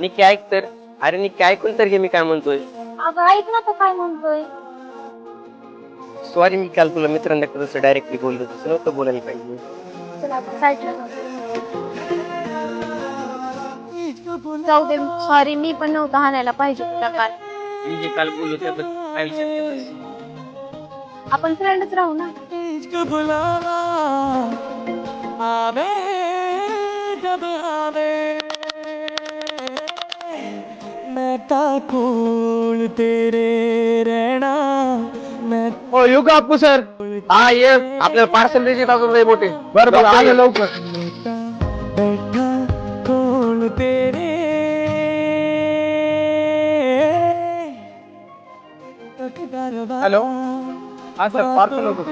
निक्की ऐक तर. अरे निक्की ऐकून तर घे मी काय म्हणतोय. अगं ऐक ना तो काय म्हणतोय. सॉरी मी काल तुला मित्रांना तसं डायरेक्टली बोललो तसं नव्हतं बोलायला पाहिजे. चला आपण साईडला जाऊ दे. सॉरी, मी पण नव्हतं हाणायला पाहिजे तुला काल. मी जे काल बोललो त्याबद्दल काय विचार केलास? आपण फ्रेंडच राहू ना. हो येऊ का अप्पू सर? हा ये आपल्याला पार्सल द्यायचे टाकून लय मोठे. बरं बरं आलं लवकर. हॅलो हा सर पार्सल होतं.